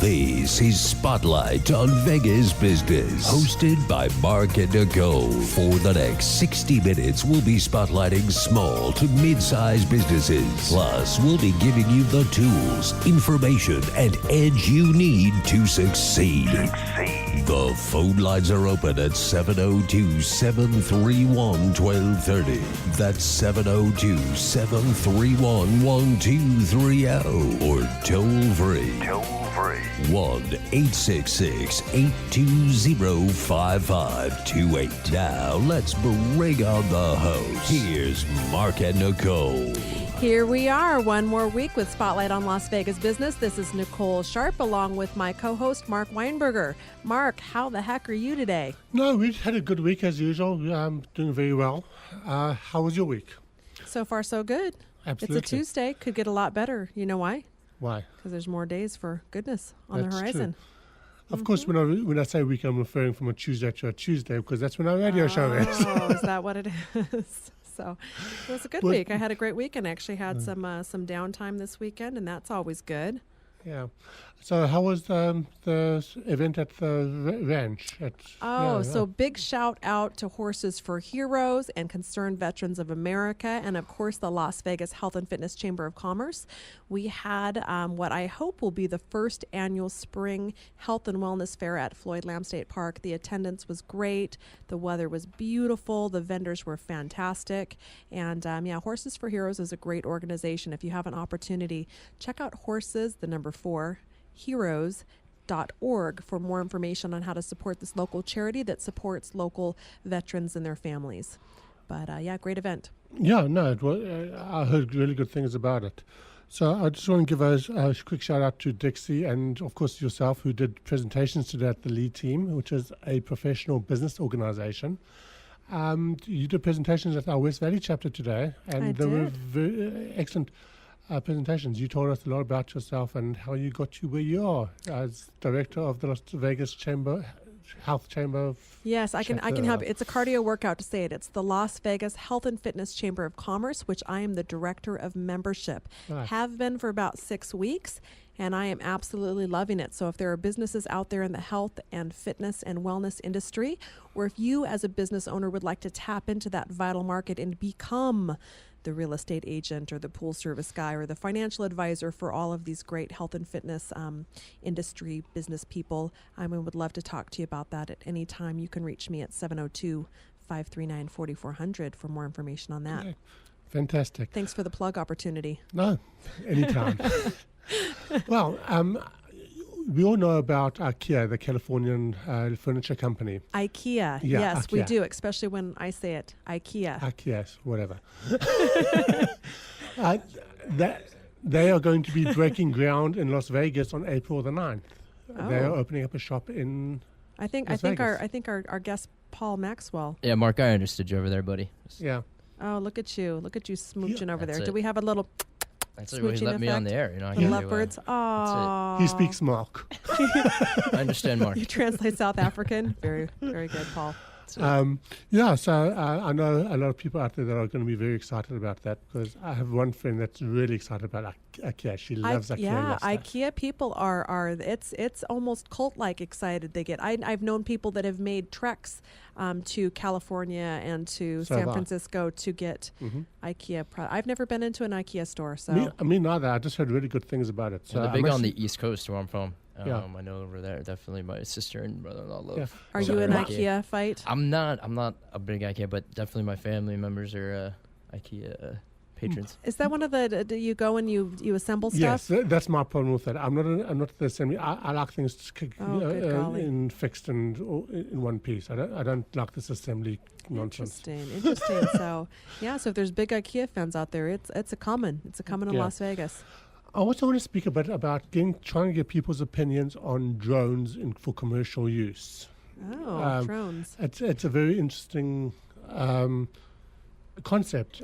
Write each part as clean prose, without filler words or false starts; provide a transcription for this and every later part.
This is Spotlight on Vegas Business, hosted by Mark and Nicole. For the next 60 minutes, we'll be spotlighting small to mid-sized businesses. Plus, we'll be giving you the tools, information, and edge you need to succeed. The phone lines are open at 702-731-1230. That's 702-731-1230 or toll free. 1-866-820-5528. Now, let's bring on the host. Here's Mark and Nicole. Here we are, one more week with Spotlight on Las Vegas Business. This is Nicole Sharp along with my co-host Mark Weinberger. Mark, how the heck are you today? No, we had a good week as usual. I'm doing very well. How was your week? So far, so good. Absolutely. It's a Tuesday. Could get a lot better. You know why? Why? Because there's more days for goodness on That's the horizon. True. Of course, when I say week, I'm referring from a Tuesday to a Tuesday because that's when our radio show is. Oh, is that what it is? So it was a good week. I had a great week and actually had some downtime this weekend, and that's always good. Yeah. So how was the event at the ranch? So big shout out to Horses for Heroes and Concerned Veterans of America, and of course the Las Vegas Health and Fitness Chamber of Commerce. We had what I hope will be the first annual spring health and wellness fair at Floyd Lamb State Park. The attendance was great. The weather was beautiful. The vendors were fantastic. And Horses for Heroes is a great organization. If you have an opportunity, check out Horses, the number 4, heroes.org for more information on how to support this local charity that supports local veterans and their families. But great event. Yeah, no, it was, I heard really good things about it. So I just want to give a quick shout out to Dixie and of course yourself who did presentations today at the LEAD team, which is a professional business organization. You did presentations at our West Valley chapter today and they were very excellent presentations. You told us a lot about yourself and how you got to where you are as director of the Las Vegas Health Chamber. Yes, I can help. It's a cardio workout to say it. It's the Las Vegas Health and Fitness Chamber of Commerce, which I am the director of membership. Right. Have been for about 6 weeks, and I am absolutely loving it. So if there are businesses out there in the health and fitness and wellness industry, or if you as a business owner would like to tap into that vital market and become the real estate agent or the pool service guy or the financial advisor for all of these great health and fitness industry business people, I would love to talk to you about that at any time. You can reach me at 702-539-4400 for more information on that. Yeah. Fantastic. Thanks for the plug opportunity. No, anytime. Well, we all know about IKEA, the Californian furniture company. IKEA, yes, IKEA. We do, especially when I say it, IKEA. IKEA, whatever. They are going to be breaking ground in Las Vegas on April the 9th. Oh. They are opening up a shop in I think our guest Paul Maxwell. Yeah, Mark, I understood you over there, buddy. Yeah. Oh, look at you smooching over there. Do we have a little That's it. He let me on the air. The lovebirds. Oh, he speaks Mark. I understand Mark. You translate South African. Very, very good, Paul. So I know a lot of people out there that are going to be very excited about that because I have one friend that's really excited about IKEA. She loves IKEA. Yeah, IKEA people are it's almost cult-like excited they get. I've known people that have made treks to California and to San Francisco to get IKEA products. I've never been into an IKEA store. So me neither. I just heard really good things about it. So they're big on the East Coast where I'm from. I know over there definitely my sister and brother-in-law love. Yeah. Are you an IKEA fight? I'm not a big IKEA, but definitely my family members are IKEA patrons. Is that one of the? Do you go and you assemble stuff? Yes, that's my problem with that. I'm not the assembly. I like things in fixed and in one piece. I don't like this assembly nonsense. Interesting. So if there's big IKEA fans out there, it's a common in Las Vegas. I also want to speak a bit about trying to get people's opinions on drones for commercial use. Oh, drones. It's a very interesting concept.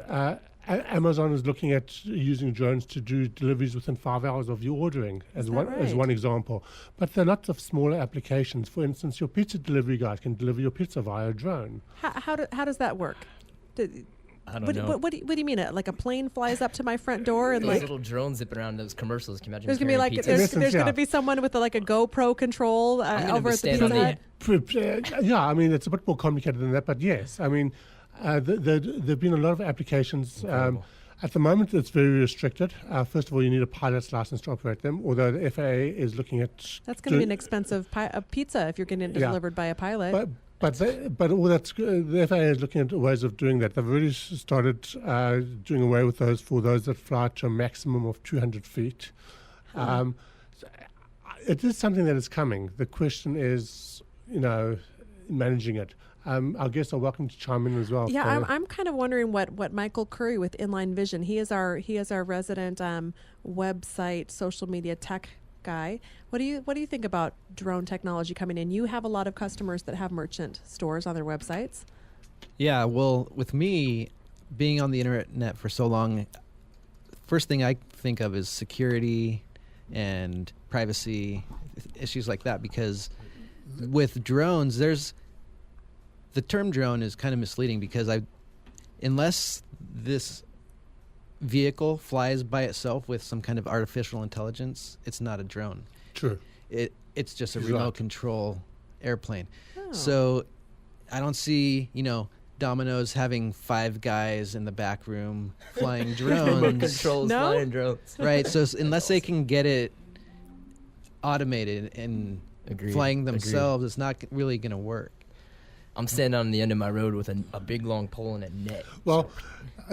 Amazon is looking at using drones to do deliveries within 5 hours of you ordering as one example. But there are lots of smaller applications. For instance, your pizza delivery guy can deliver your pizza via a drone. How does that work? I don't know. What do you mean? Like a plane flies up to my front door and Those like little drones zipping around those commercials. Can you imagine? there's gonna be like there's gonna be someone with like a GoPro control over at the Pizza Hut. Yeah, I mean, it's a bit more complicated than that, but yes, I mean, there've been a lot of applications. At the moment, it's very restricted. First of all, you need a pilot's license to operate them, although the FAA is looking at... That's going to be an expensive pizza if you're getting it delivered by a pilot. But all that's the FAA is looking at ways of doing that. They've already started doing away with those for those that fly to a maximum of 200 feet. It is something that is coming. The question is, managing it. Our guests are welcome to chime in as well. Yeah, I'm kind of wondering what Michael Curry with Inline Vision. He is our resident website social media tech guy. What do you think about drone technology coming in? You have a lot of customers that have merchant stores on their websites. Yeah, well, with me being on the internet for so long, first thing I think of is security and privacy issues like that, because with drones, the term drone is kind of misleading because unless this vehicle flies by itself with some kind of artificial intelligence, it's not a drone. True. It's just a remote control airplane. Oh. So I don't see, Domino's having 5 guys in the back room flying drones. Remote controls flying drones. Right. So unless they can get it automated and flying themselves, it's not really going to work. I'm standing on the end of my road with a big long pole and a net. Well,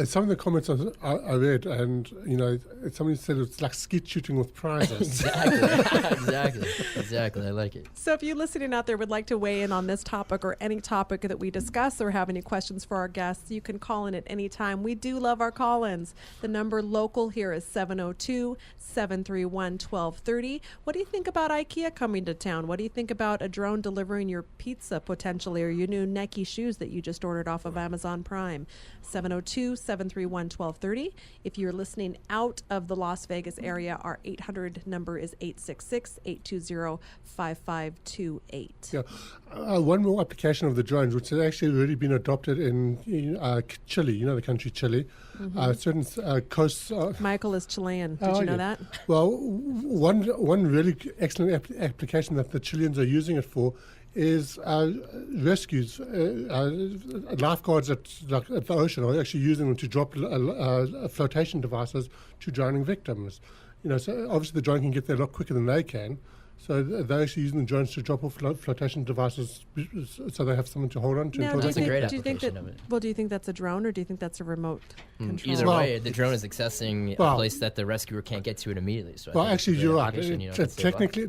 some of the comments I read, and somebody said it's like skeet shooting with prizes. Exactly. I like it. So if you listening out there would like to weigh in on this topic or any topic that we discuss or have any questions for our guests, you can call in at any time. We do love our call-ins. The number local here is 702-731-1230. What do you think about IKEA coming to town? What do you think about a drone delivering your pizza potentially, or your new Nike shoes that you just ordered off of Amazon Prime? 702-731-1230. If you're listening out of the Las Vegas area, our 800 number is 866-820-5528. Yeah. One more application of the drones, which has actually already been adopted in Chile, the country Chile. Certain coasts... Michael is Chilean. Did you know that? Well, one really excellent application that the Chileans are using it for is rescues. Lifeguards at the ocean are actually using them to drop flotation devices to drowning victims. So obviously the drone can get there a lot quicker than they can. So they're actually using the drones to drop off flotation devices so they have something to hold on to. Now, That's a great application of it. Well, do you think that's a drone or do you think that's a remote control? Either way, the drone is accessing a place that the rescuer can't get to it immediately. So actually, you're right.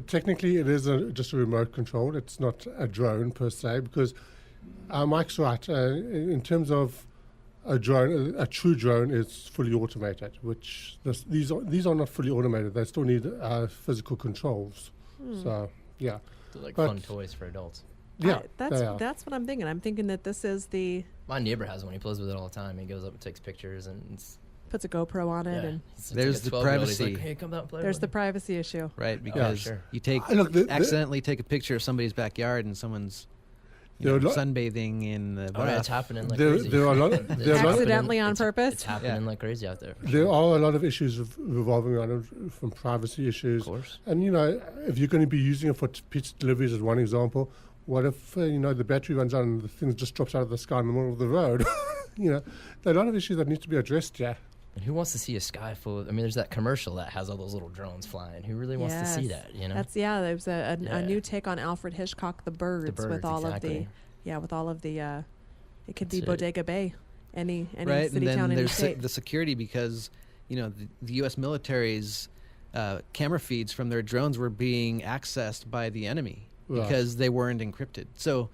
Technically, it is just a remote control. It's not a drone per se, because Mike's right. In terms of a drone, a true drone is fully automated, which these are not fully automated. They still need physical controls. So, yeah. They're like fun toys for adults. Yeah, that's what I'm thinking. I'm thinking that this is My neighbor has one. He plays with it all the time. He goes up and takes pictures and puts a GoPro on it, and there's the privacy. Like, hey, come out and play. There's the privacy issue, right? Because you accidentally take a picture of somebody's backyard and someone's sunbathing in the bath. It's happening like crazy. There are a lot accidentally on purpose. It's happening like crazy out there. There are a lot of issues revolving around it, from privacy issues. Of course. And, if you're going to be using it for pizza deliveries as one example, what if, the battery runs out and the thing just drops out of the sky in the middle of the road? There are a lot of issues that need to be addressed, yeah. And who wants to see a sky full of... there's that commercial that has all those little drones flying. Who really wants to see that, There's a new take on Alfred Hitchcock, The Birds, with all of the... Yeah, with all of the... it could be Bodega Bay, any right, city, and then town, any there's state. the security, because, the U.S. military's camera feeds from their drones were being accessed by the enemy because they weren't encrypted. So...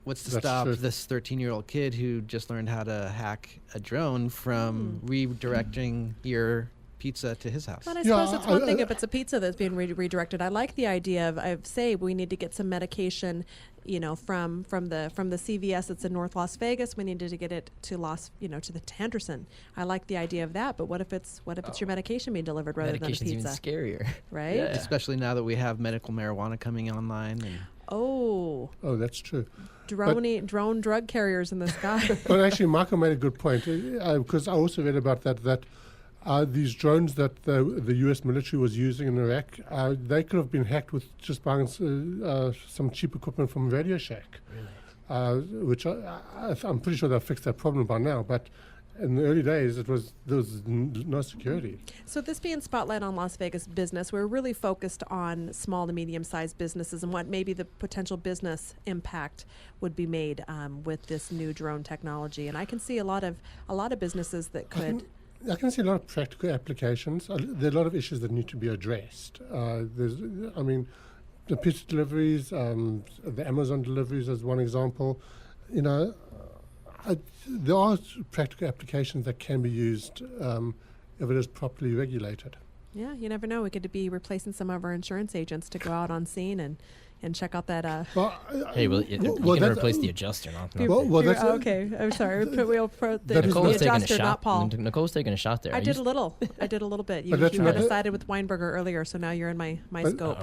what's to stop this 13-year-old kid who just learned how to hack a drone from redirecting your pizza to his house? And I suppose it's one thing if it's a pizza that's being redirected. I like the idea of say we need to get some medication, from the CVS that's in North Las Vegas. We needed to get it to to the Henderson. I like the idea of that. But what if it's your medication being delivered rather than a pizza? Medication's even scarier, right? Yeah. Especially now that we have medical marijuana coming online. Oh, that's true. drone drug carriers in the sky. But actually, Michael made a good point, because I also read about that these drones that the U.S. military was using in Iraq, they could have been hacked with just buying some cheap equipment from Radio Shack, which I'm pretty sure they've fixed that problem by now. But in the early days, there was no security. So this being Spotlight on Las Vegas Business, we're really focused on small to medium-sized businesses and what maybe the potential business impact would be made with this new drone technology. And I can see a lot of businesses that could. I can see a lot of practical applications. There are a lot of issues that need to be addressed. The pizza deliveries, the Amazon deliveries as one example. There are practical applications that can be used if it is properly regulated. Yeah, you never know. We could be replacing some of our insurance agents to go out on scene and check out that. Hey, you can replace the adjuster, not okay. I'm sorry. We'll put the adjuster, not Paul. Nicole's taking a shot there. I did a little bit. You had decided with Weinberger earlier, so now you're in my scope.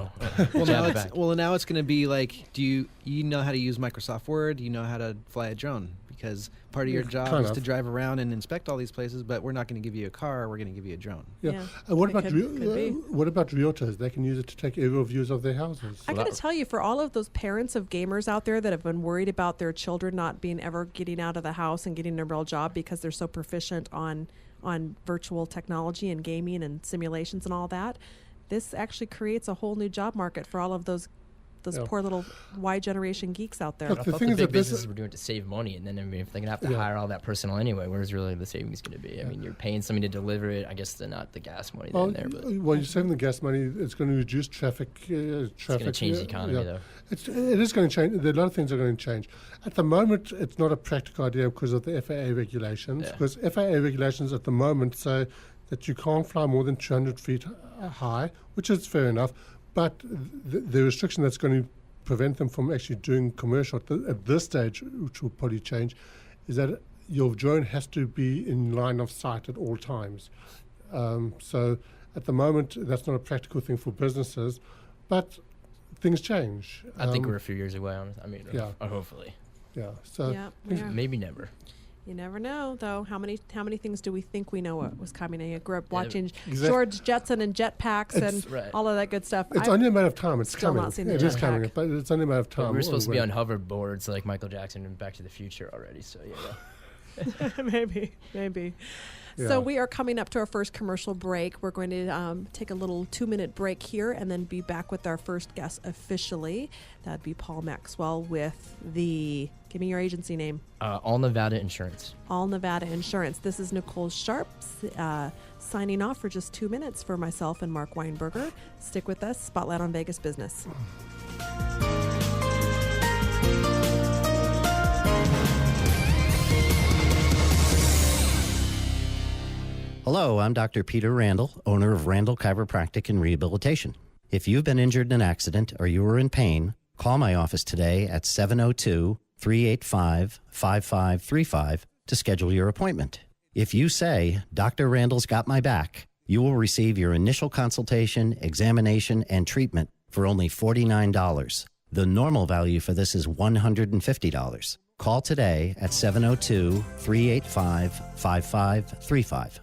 Now it's going to be like, do you know how to use Microsoft Word? Do you know how to fly a drone? Because part of your job is to drive around and inspect all these places, but we're not going to give you a car. We're going to give you a drone. Yeah. What about realtors? They can use it to take aerial views of their houses. I got to tell you, for all of those parents of gamers out there that have been worried about their children not being ever getting out of the house and getting a real job because they're so proficient on virtual technology and gaming and simulations and all that, this actually creates a whole new job market for all of those poor little Y generation geeks out there. I thought the big businesses were doing it to save money, and then if they're going to have to hire all that personnel anyway, where's really the savings going to be? I mean, you're paying somebody to deliver it. I guess they're not the gas money in there. But you're saving the gas money. It's going to reduce traffic. It's going to change the economy, though. It is going to change. There are a lot of things that are going to change. At the moment, it's not a practical idea because of the FAA regulations. Because FAA regulations at the moment say that you can't fly more than 200 feet high, which is fair enough. But the restriction that's going to prevent them from actually doing commercial at this stage, which will probably change, is that your drone has to be in line of sight at all times. So at the moment, that's not a practical thing for businesses, but things change. I think we're a few years away. Hopefully. Yeah. So maybe never. You never know, though. How many things do we think we know what was coming? I grew up watching George Jetson and jetpacks and all of that good stuff. It's only a matter of time. It's still coming. Not seen the it is coming, but it's only a matter of time. But we're supposed to be on hoverboards like Michael Jackson and Back to the Future already, so maybe. Yeah. So we are coming up to our first commercial break. We're going to take a little 2-minute break here and then be back with our first guest officially. That'd be Paul Maxwell with give me your agency name. All Nevada Insurance. All Nevada Insurance. This is Nicole Sharps signing off for just 2 minutes for myself and Mark Weinberger. Stick with us. Spotlight on Vegas Business. Hello, I'm Dr. Peter Randall, owner of Randall Chiropractic and Rehabilitation. If you've been injured in an accident or you are in pain, call my office today at 702-385-5535 to schedule your appointment. If you say, Dr. Randall's got my back, you will receive your initial consultation, examination, and treatment for only $49. The normal value for this is $150. Call today at 702-385-5535.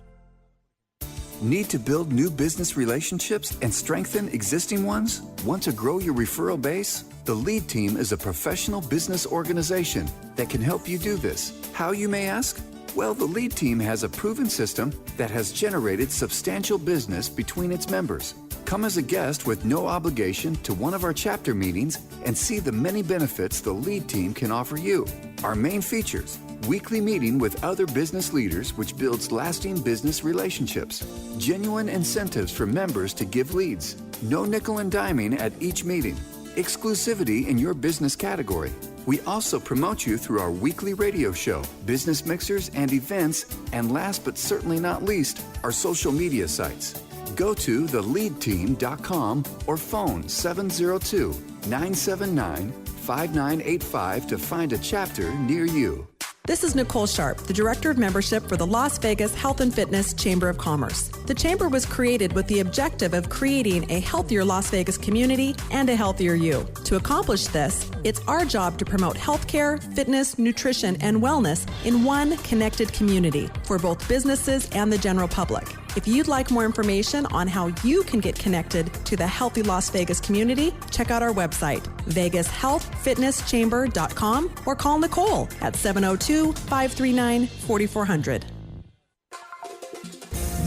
Need to build new business relationships and strengthen existing ones? Want to grow your referral base? The LEAD Team is a professional business organization that can help you do this. How, you may ask? Well, the LEAD Team has a proven system that has generated substantial business between its members. Come as a guest with no obligation to one of our chapter meetings and see the many benefits the LEAD Team can offer you. Our main features: weekly meeting with other business leaders, which builds lasting business relationships. Genuine incentives for members to give leads. No nickel and diming at each meeting. Exclusivity in your business category. We also promote you through our weekly radio show, business mixers and events, and last but certainly not least, our social media sites. Go to theleadteam.com or phone 702-979-5985 to find a chapter near you. This is Nicole Sharp, the Director of Membership for the Las Vegas Health and Fitness Chamber of Commerce. The Chamber was created with the objective of creating a healthier Las Vegas community and a healthier you. To accomplish this, it's our job to promote healthcare, fitness, nutrition, and wellness in one connected community for both businesses and the general public. If you'd like more information on how you can get connected to the healthy Las Vegas community, check out our website, vegashealthfitnesschamber.com, or call Nicole at 702-539-4400.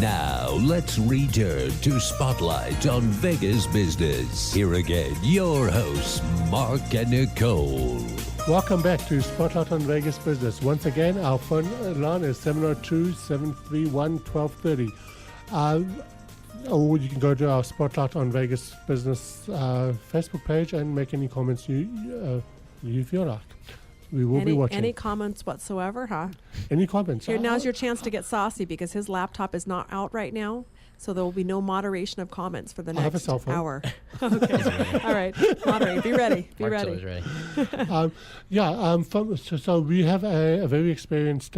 Now, let's return to Spotlight on Vegas Business. Here again, your hosts, Mark and Nicole. Welcome back to Spotlight on Vegas Business. Once again, our phone line is 702-731-1230. Or you can go to our Spotlight on Vegas Business Facebook page and make any comments you feel like. We will be watching. Any comments whatsoever, huh? Any comments? Here, now's your chance to get saucy because his laptop is not out right now. So there will be no moderation of comments for the I have a next cell phone. hour. Okay. All right. Moderate. Be ready. Be Mark's ready. always ready. So we have a very experienced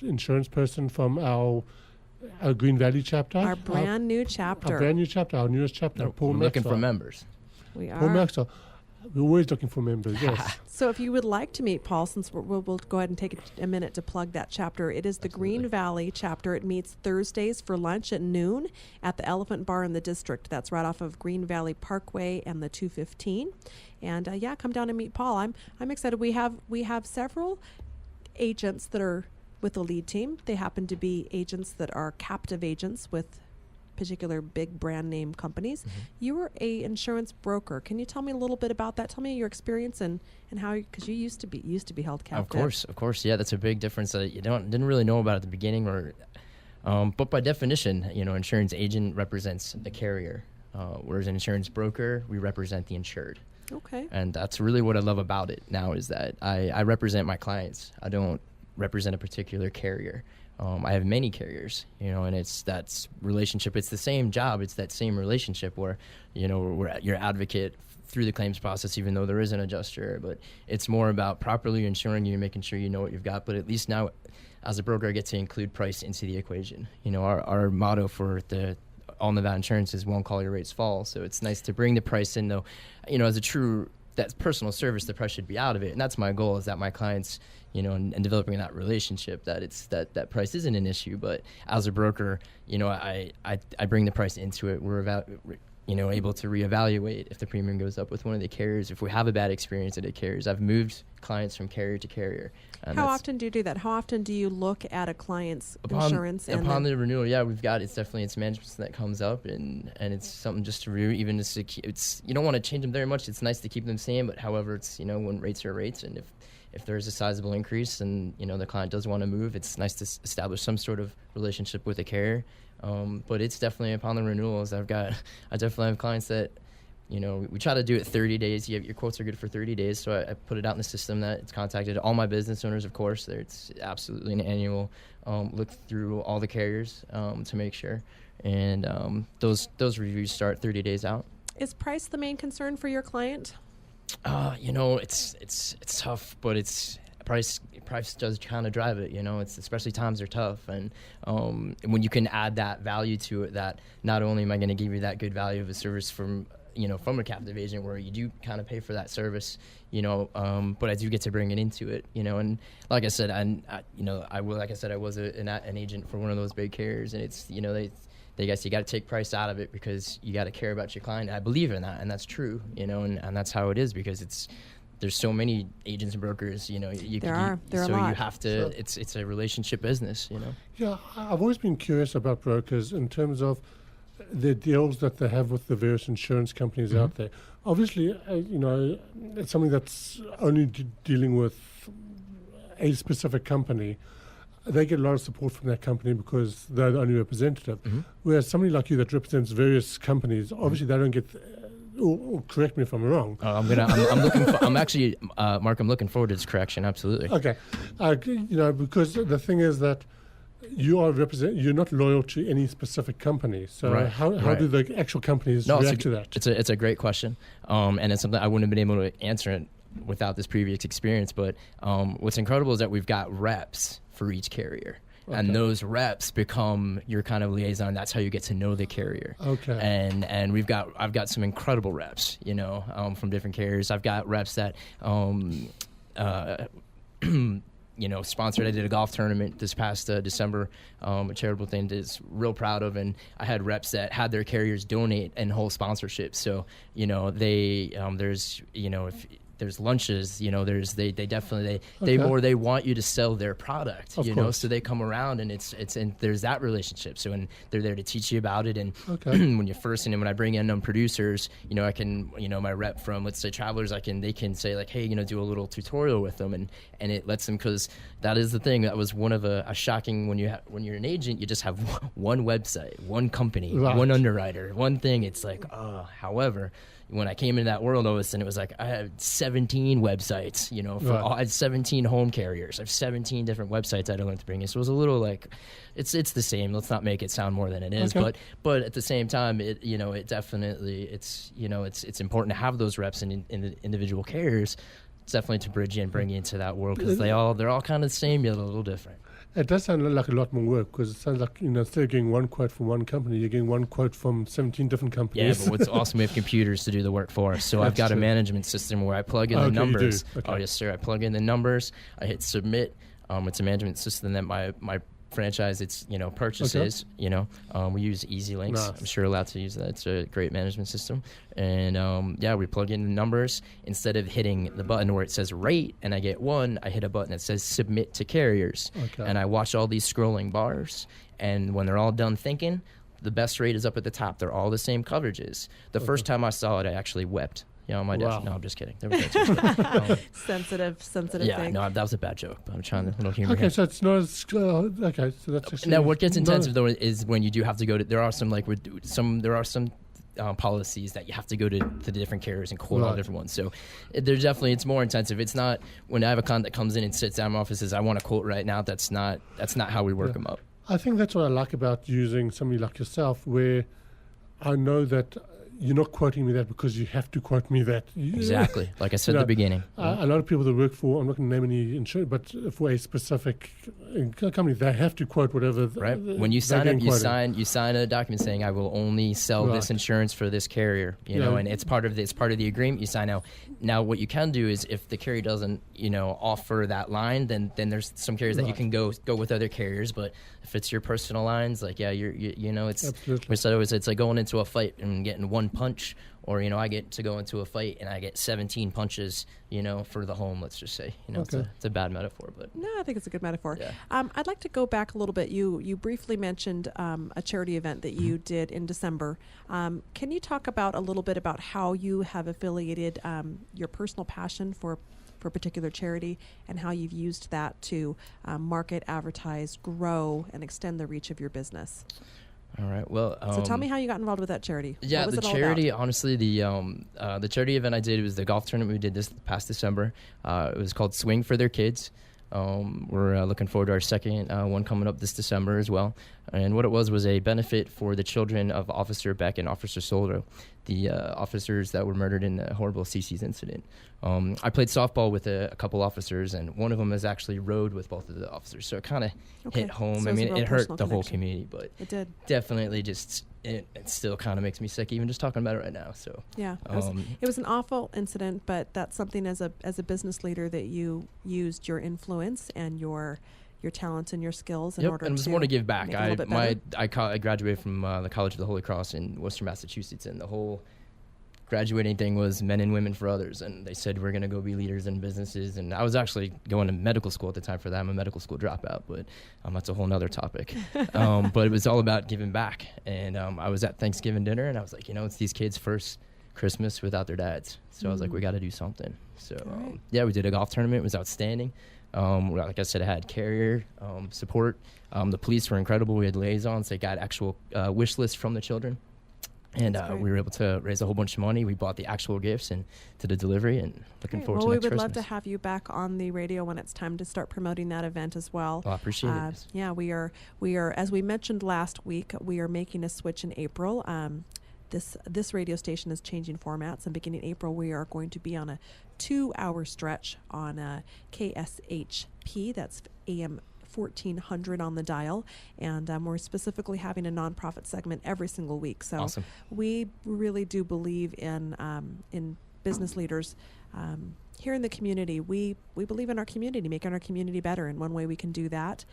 insurance person from our Green Valley chapter. Our brand new chapter. Our brand new chapter, our newest chapter. Paul We're looking for Maxwell. members. We Paul are. Maxwell. We're always looking for members, yes. So if you would like to meet Paul, since we'll go ahead and take a minute to plug that chapter. It is the Green Valley chapter. It meets Thursdays for lunch at noon at the Elephant Bar in the district. That's right off of Green Valley Parkway and the 215. And come down and meet Paul. I'm excited. We have several agents that are with the lead team. They happen to be agents that are captive agents with particular big brand name companies. Mm-hmm. You were a insurance broker. Can you tell me a little bit about that? Tell me your experience and how, because you used to be held captive. Of course. Yeah, that's a big difference that you didn't really know about at the beginning, but by definition, insurance agent represents the carrier, whereas an insurance broker, we represent the insured. Okay. And that's really what I love about it now is that I represent my clients. I don't represent a particular carrier. I have many carriers, and that's relationship. It's the same job. It's that same relationship where, we're your advocate through the claims process, even though there is an adjuster. But it's more about properly insuring you, making sure you know what you've got. But at least now, as a broker, I get to include price into the equation. Our motto for the all Nevada insurance is "Won't call your rates fall." So it's nice to bring the price in, though. As a true that personal service, the price should be out of it, and that's my goal. Is that my clients, and developing that relationship, that it's that price isn't an issue. But as a broker, I bring the price into it. We're able to reevaluate if the premium goes up with one of the carriers. If we have a bad experience at a carrier, I've moved clients from carrier to carrier. How often do you do that? How often do you look at a client's insurance? Upon the renewal, it's definitely management that comes up, and it's something just to review. Even it's you don't want to change them very much. It's nice to keep them same, but however, it's when rates are rates, and if there's a sizable increase and the client does want to move, it's nice to establish some sort of relationship with the carrier. But it's definitely upon the renewals. I definitely have clients that, we try to do it 30 days. Your quotes are good for 30 days. So I put it out in the system that it's contacted all my business owners, of course. It's absolutely an annual look through all the carriers to make sure. And those reviews start 30 days out. Is price the main concern for your client? It's tough, but it's price does kind of drive it. It's especially times are tough, and when you can add that value to it, that not only am I going to give you that good value of a service from a captive agent where you do kind of pay for that service, but I do get to bring it into it, and like I said, I was an agent for one of those big carriers, and it's they guess you got to take price out of it because you got to care about your client. I believe in that, and that's true, and that's how it is because there's so many agents and brokers, There are so a lot. you have to. Sure. It's a relationship business, Yeah, I've always been curious about brokers in terms of the deals that they have with the various insurance companies Mm-hmm. out there. Obviously, it's something that's only dealing with a specific company. They get a lot of support from that company because they're the only representative. Mm-hmm. Whereas somebody like you that represents various companies, obviously they don't get. Or correct me if I'm wrong. I'm looking forward to this correction. Absolutely. Okay, because the thing is that you're not loyal to any specific company. So right. how do the actual companies react to that? It's a great question, and it's something I wouldn't have been able to answer it without this previous experience. But what's incredible is that we've got reps for each carrier. Okay. And those reps become your kind of liaison. That's how you get to know the carrier. Okay. And I've got some incredible reps, from different carriers. I've got reps that, sponsored. I did a golf tournament this past December, a charitable thing that's real proud of, and I had reps that had their carriers donate and hold sponsorships. So, if there's lunches, they want you to sell their product, so they come around, and and there's that relationship. So, and they're there to teach you about it. And when I bring in producers, I can, my rep from, let's say, Travelers, they can say like, hey, do a little tutorial with them, and it lets them, because that is the thing. That was one of a shocking, when you're an agent, you just have one website, one company, one underwriter, one thing. It's like, however, when I came into that world, all of a sudden it was like I had 17 websites, I had 17 home carriers. I have 17 different websites I had to learn to bring in. So it was a little like, it's the same. Let's not make it sound more than it is. Okay. But at the same time, it definitely, it's important to have those reps in the individual carriers. It's definitely to bridge you and bring you into that world, because they're all kind of the same, yet a little different. It does sound like a lot more work, because it sounds like, instead of getting one quote from one company, you're getting one quote from 17 different companies. Yeah, but what's awesome, we have computers to do the work for us. So I've got a management system where I plug in the numbers. You do. Okay. Oh, yes, sir. I plug in the numbers. I hit submit. It's a management system that my franchise, it's purchases. Okay. We use Easy Links. Nice. I'm sure allowed to use that. It's a great management system. And we plug in the numbers. Instead of hitting the button where it says rate and I get 1, I hit a button that says submit to carriers. Okay. And I watch all these scrolling bars, and when they're all done thinking, the best rate is up at the top. They're all the same coverages. The first time I saw it, I actually wept. On my desk. No, I'm just kidding. Sensitive yeah, thing. No, that was a bad joke, but I'm trying to little humor. Okay, so it's not as okay. So that's actually now what gets intensive though is when you do have to go to. There are some policies that you have to go to the different carriers and quote all different ones. So there's definitely, it's more intensive. It's not when I have a client that comes in and sits down in my office and says, I want to quote right now. That's not how we work them up. I think that's what I like about using somebody like yourself, where I know that you're not quoting me that because you have to quote me that. Exactly. Like I said at the beginning. A lot of people that work for, I'm not going to name any insurance, but for a specific company, they have to quote whatever. Right. When you sign up, you sign a document saying, I will only sell this insurance for this carrier, and it's part of the agreement you sign out. Now, what you can do is if the carrier doesn't, offer that line, then there's some carriers that you can go with other carriers. But if it's your personal lines, like, it's, it's like going into a fight and getting one punch, or I get to go into a fight and I get 17 punches, for the home. Let's just say, it's a bad metaphor, but no, I think it's a good metaphor. Yeah. I'd like to go back a little bit. You briefly mentioned a charity event that you did in December. Can you talk about a little bit about how you have affiliated your personal passion for a particular charity, and how you've used that to market, advertise, grow, and extend the reach of your business? All right. Well, so tell me how you got involved with that charity. Yeah, the charity. Honestly, the charity event I did, it was the golf tournament we did this past December. It was called Swing for Their Kids. We're looking forward to our second one coming up this December as well. And what it was a benefit for the children of Officer Beck and Officer Soldo, the officers that were murdered in the horrible CC's incident. I played softball with a couple officers, and one of them has actually rode with both of the officers. So it kind of hit home. So it hurt the whole community, but it did. Definitely just... It still kind of makes me sick even just talking about it right now. So yeah, it was an awful incident, but that's something as a business leader that you used your influence and your talents and your skills in order to. And it was more to give back. I graduated from the College of the Holy Cross in Worcester, Massachusetts, and the whole graduating thing was men and women for others, and they said we're going to go be leaders in businesses. And I was actually going to medical school at the time for that. I'm a medical school dropout, but that's a whole nother topic. But it was all about giving back. And I was at Thanksgiving dinner, and I was like, it's these kids' first Christmas without their dads. So I was like, we got to do something. So we did a golf tournament. It was outstanding. Like I said, I had carrier support. The police were incredible. We had liaisons. They got actual wish lists from the children. And we were able to raise a whole bunch of money. We bought the actual gifts and did the delivery, and looking forward to next Christmas. We would love to have you back on the radio when it's time to start promoting that event as well. I appreciate it. Yeah, we are, as we mentioned last week, we are making a switch in April. this radio station is changing formats, and beginning April, we are going to be on a 2-hour stretch on KSHP. That's AM 1400 on the dial, and we're specifically having a nonprofit segment every single week. So awesome. We really do believe in business leaders here in the community. We believe in our community, making our community better, and one way we can do that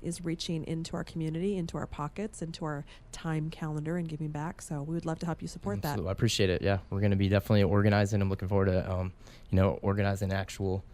is reaching into our community, into our pockets, into our time calendar, and giving back. So we would love to help you support that. I appreciate it. Yeah, we're going to be definitely organizing. I'm looking forward to organizing actual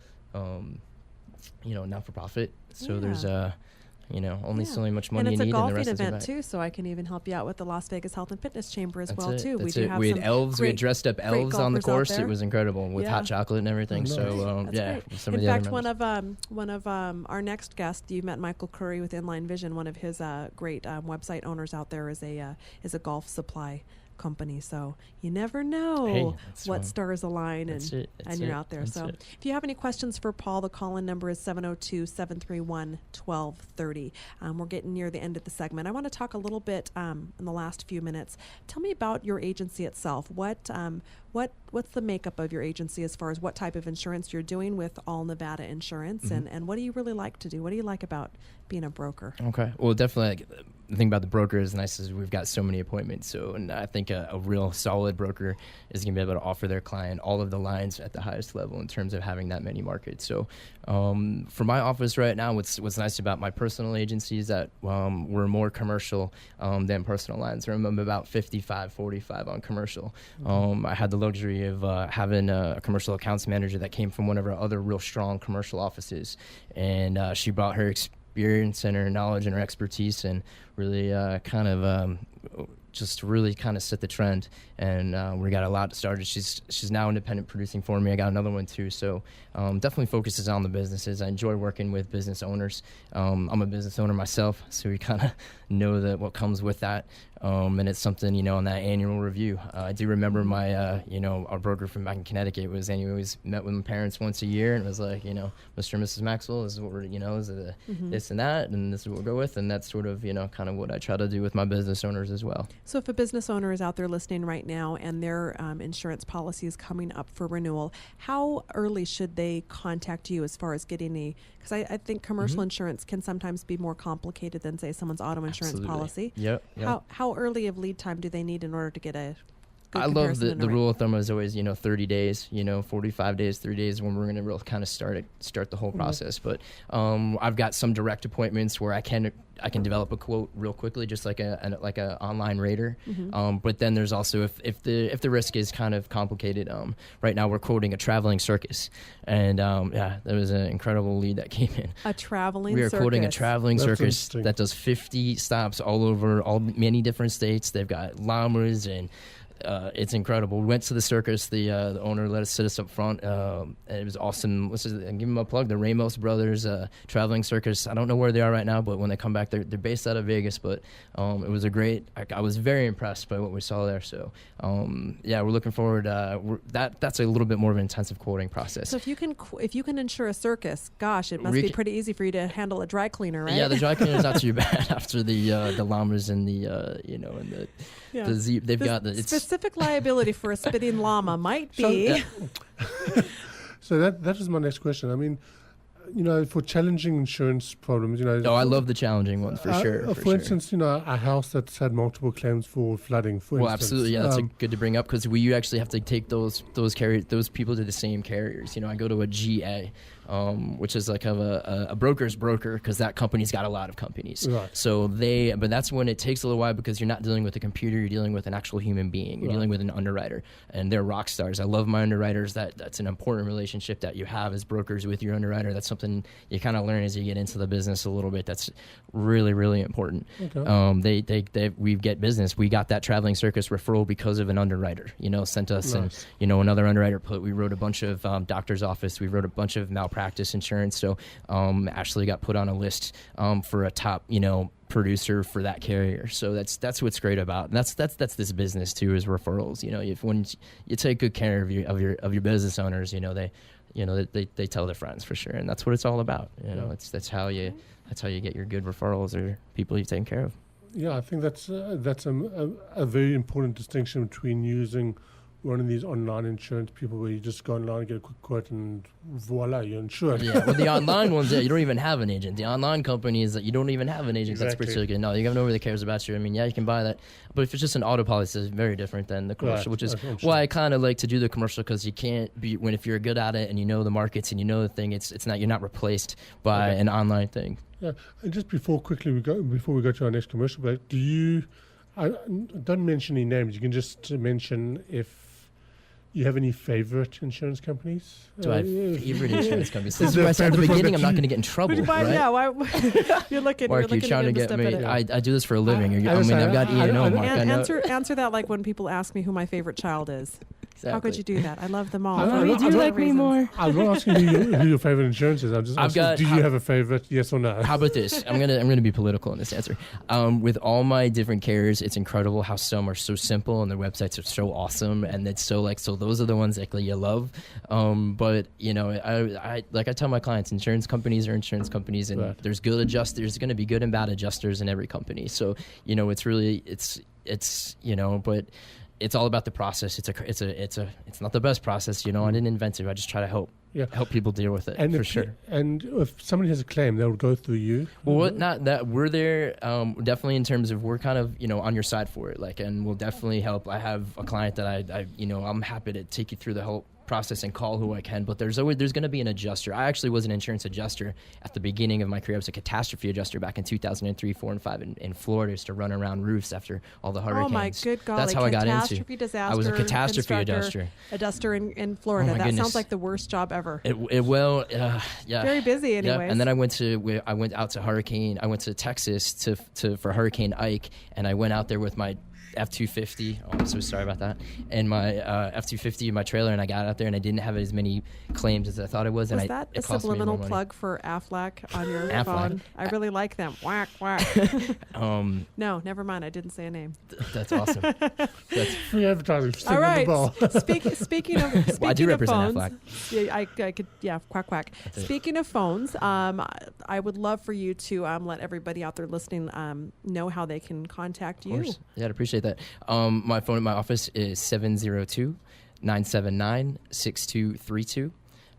not-for-profit. So there's only so much money you need, and the rest is And it's a golfing event back. too, so I can even help you out with the Las Vegas Health and Fitness Chamber as That's well it. too. That's We do it. have We had some elves. We had dressed up elves on the golfers out course. there. It was incredible with hot chocolate and everything. Nice. So That's yeah, great. some In of the fact, other one of our next guests, you met Michael Curry with Inline Vision. One of his great website owners out there is a golf supply company, so you never know what stars align, and you're out there. So if you have any questions for Paul, the call-in number is 702-731-1230. We're getting near the end of the segment. I want to talk a little bit in the last few minutes. Tell me about your agency itself. What's the makeup of your agency as far as what type of insurance you're doing with All Nevada Insurance, and what do you really like to do? What do you like about being a broker? Okay, well, definitely. The thing about the broker is nice is we've got so many appointments. So, and I think a real solid broker is going to be able to offer their client all of the lines at the highest level in terms of having that many markets. So, for my office right now, what's nice about my personal agency is that we're more commercial than personal lines. I'm about 55-45 on commercial. I had the luxury of having a commercial accounts manager that came from one of our other real strong commercial offices, and she brought her experience and her knowledge and her expertise, and really just really kind of set the trend. And we got a lot started. She's now independent producing for me. I got another one too. So definitely focuses on the businesses. I enjoy working with business owners. I'm a business owner myself, so we kind of know that what comes with that. And it's something, on that annual review. I do remember my, our broker from back in Connecticut was always met with my parents once a year, and it was like, Mr. and Mrs. Maxwell, this is what we're, is this and that, and this is what we'll go with. And that's sort of, kind of what I try to do with my business owners as well. So if a business owner is out there listening right now and their insurance policy is coming up for renewal, how early should they contact you as far as getting because I think commercial insurance can sometimes be more complicated than, say, someone's auto insurance policy. Yep. How early of lead time do they need in order to get a good I love comparison the rule of thumb is always 30 days, 45 days, 3 days when we're going to really kind of start the whole process. But I've got some direct appointments where I can develop a quote real quickly, just like a online rater. But then there's also if the risk is kind of complicated. Right now we're quoting a traveling circus, and there was an incredible lead that came in. A traveling We are circus. quoting a traveling That's circus interesting. that does 50 stops all over many different states. They've got llamas and. It's incredible. We went to the circus. The owner let us sit us up front. And it was awesome. Let's just give them a plug. The Ramos Brothers Traveling Circus. I don't know where they are right now, but when they come back, they're based out of Vegas. But it was a great. I was very impressed by what we saw there. So we're looking forward. That's a little bit more of an intensive quoting process. So if you can insure a circus, gosh, it must be pretty easy for you to handle a dry cleaner, right? Yeah, the dry cleaner is not too bad after the llamas and the they've got the specific liability for a spitting llama might be. So that is my next question. I mean, for challenging insurance problems, I love the challenging ones for sure. For instance, a house that's had multiple claims for flooding, for instance. Absolutely. Yeah, that's good to bring up because we actually have to take those people to the same carriers. I go to a GA, which is like a broker's broker because that company's got a lot of companies. Right. So but that's when it takes a little while because you're not dealing with a computer, you're dealing with an actual human being. You're dealing with an underwriter, and they're rock stars. I love my underwriters. That's an important relationship that you have as brokers with your underwriter. That's something you kind of learn as you get into the business a little bit. That's really, really important. Okay. We get business. We got that traveling circus referral because of an underwriter, sent us. Nice. And, another underwriter we wrote a bunch of doctor's office. We wrote a bunch of malpractice insurance. So Ashley got put on a list for a top, producer for that carrier. So that's what's great about, and that's this business too, is referrals. When you take good care of your business owners, they tell their friends for sure, and that's what it's all about. That's how you get your good referrals or people you've taken care of. Yeah, I think that's a very important distinction between using one of these online insurance people where you just go online, get a quick quote, and voila, you're insured. Yeah, well, the online ones, you don't even have an agent. The online companies that you don't even have an agent, that's particularly good. No, you have nobody that cares about you. I mean, yeah, you can buy that, but if it's just an auto policy, it's very different than the commercial, which is why I kind of like to do the commercial, because you can't be if you're good at it and you know the markets and you know the thing, it's not, you're not replaced by an online thing. Yeah, and just before we go to our next commercial break, don't mention any names. You can just mention if you have any favorite insurance companies? Do I have favorite insurance companies? This is why I said at the beginning I'm not going to get in trouble, right? Yeah, you're looking. Mark, you're trying to get me. I do this for a living. I've got E&O, Mark. Answer that like when people ask me who my favorite child is. Exactly. How could you do that? I love them all. Mommy, do you like me more? I'm not asking who your favorite insurance is. I'm just asking, do you have a favorite, yes or no? How about this? I'm gonna be political in this answer. With all my different carriers, it's incredible how some are so simple and their websites are so awesome, and it's so those are the ones that you love. But I tell my clients, insurance companies are insurance companies, and there's good adjusters. There's going to be good and bad adjusters in every company. So it's really but it's all about the process. It's not the best process. I didn't invent it. I just try to help people deal with it, and for sure. And if somebody has a claim, they'll go through you. Well, not that we're there. Definitely in terms of we're kind of on your side for it. And we'll definitely help. I have a client that I'm happy to take you through the whole process and call who I can, but there's going to be an adjuster. I actually was an insurance adjuster at the beginning of my career. I was a catastrophe adjuster back in 2003, 4, and 5 in Florida, just to run around roofs after all the hurricanes. Oh my good God! That's how I got into. Disaster. I was a catastrophe adjuster. In Florida. That sounds like the worst job ever. Yeah. Very busy, anyways. Yeah. And then I went out to hurricane. I went to Texas for Hurricane Ike, and I went out there with my F-250. Oh, I'm so sorry about that. And my F-250 in my trailer, and I got out there and I didn't have as many claims as I thought it was. Was that a subliminal plug for Aflac on your phone? I really like them. Whack, whack. No, never mind. I didn't say a name. That's awesome. That's free advertising. All right. Speaking of well, I do represent phones, Aflac. I could, quack, quack. Speaking of phones, I would love for you to let everybody out there listening know how they can contact you. Of course. Yeah, I'd appreciate that. My phone in my office is 702-979-6232.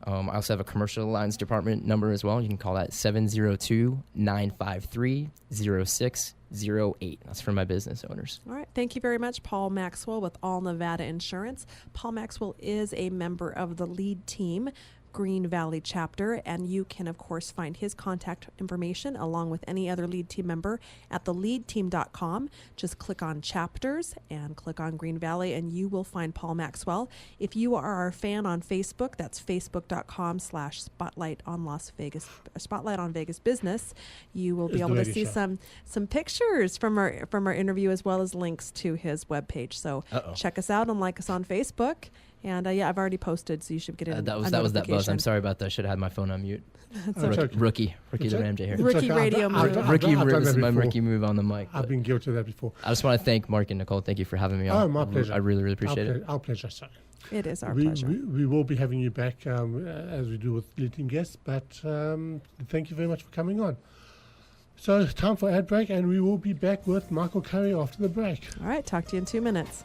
I also have a commercial lines department number as well. You can call that 702-953-0608. That's for my business owners. All right. Thank you very much, Paul Maxwell with All Nevada Insurance. Paul Maxwell is a member of the lead team, Green Valley chapter, and you can of course find his contact information along with any other lead team member at theleadteam.com. Just click on chapters and click on Green Valley and you will find Paul Maxwell. If you are our fan on Facebook, that's facebook.com/spotlight on Vegas business. You will be able to see some pictures from our interview as well as links to his webpage. So check us out and like us on Facebook. And I've already posted, so you should get it. That was that buzz. I'm sorry about that. I should have had my phone on mute. Rookie the Ramjay here. Rookie radio move. This is my rookie move on the mic. I've been guilty of that before. I just want to thank Mark and Nicole. Thank you for having me on. Oh, my pleasure. I really, really appreciate it. Our pleasure, sir. It is our pleasure. We will be having you back as we do with leading guests, but thank you very much for coming on. So time for ad break, and we will be back with Michael Curry after the break. All right, talk to you in 2 minutes.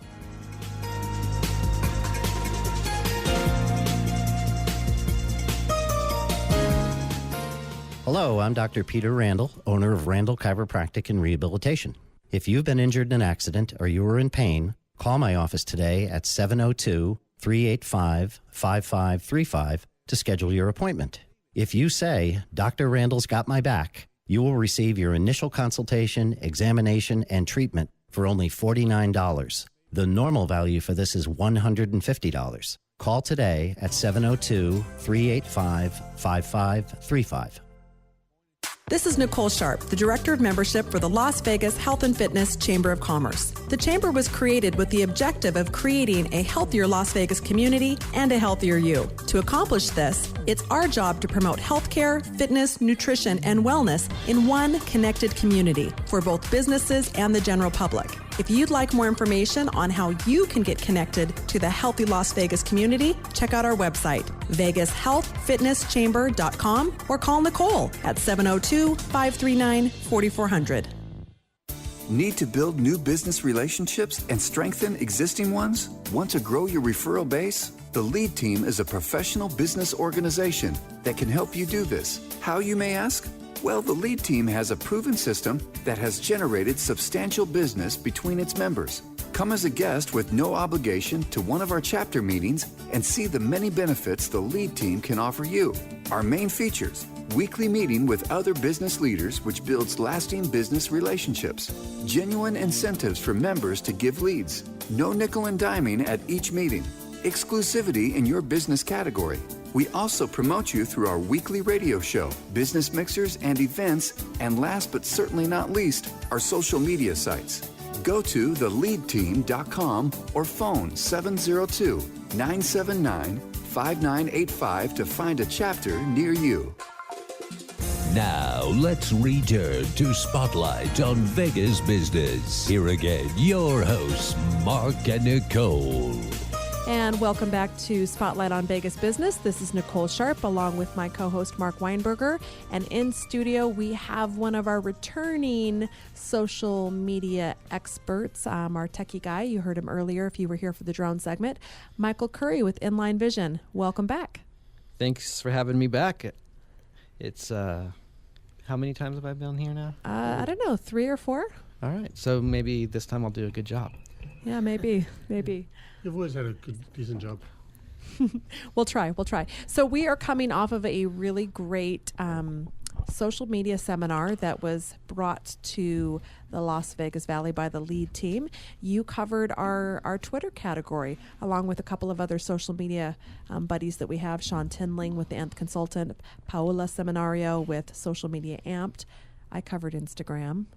Hello, I'm Dr. Peter Randall, owner of Randall Chiropractic and Rehabilitation. If you've been injured in an accident or you are in pain, call my office today at 702-385-5535 to schedule your appointment. If you say, Dr. Randall's got my back, you will receive your initial consultation, examination, and treatment for only $49. The normal value for this is $150. Call today at 702-385-5535. This is Nicole Sharp, the Director of Membership for the Las Vegas Health and Fitness Chamber of Commerce. The Chamber was created with the objective of creating a healthier Las Vegas community and a healthier you. To accomplish this, it's our job to promote healthcare, fitness, nutrition, and wellness in one connected community for both businesses and the general public. If you'd like more information on how you can get connected to the healthy Las Vegas community, check out our website, vegashealthfitnesschamber.com, or call Nicole at 702-539-4400. Need to build new business relationships and strengthen existing ones? Want to grow your referral base? The LEAD team is a professional business organization that can help you do this. How, you may ask? Well, the LEAD team has a proven system that has generated substantial business between its members. Come as a guest with no obligation to one of our chapter meetings and see the many benefits the LEAD team can offer you. Our main features: weekly meeting with other business leaders, which builds lasting business relationships. Genuine incentives for members to give leads. No nickel and diming at each meeting. Exclusivity in your business category. We also promote you through our weekly radio show, business mixers and events, and last but certainly not least, our social media sites. Go to theleadteam.com or phone 702-979-5985 to find a chapter near you. Now, let's return to Spotlight on Vegas Business. Here again, your hosts, Mark and Nicole. And welcome back to Spotlight on Vegas Business. This is Nicole Sharp along with my co-host Mark Weinberger. And in studio, we have one of our returning social media experts, our techie guy. You heard him earlier if you were here for the drone segment. Michael Curry with Inline Vision. Welcome back. Thanks for having me back. It's, how many times have I been here now? I don't know, 3 or 4? All right. So maybe this time I'll do a good job. Yeah, maybe. You've always had a good, decent job. We'll try. So we are coming off of a really great social media seminar that was brought to the Las Vegas Valley by the LEAD team. You covered our Twitter category along with a couple of other social media buddies that we have. Sean Tinling with the Nth Consultant, Paola Seminario with Social Media Amped. I covered Instagram.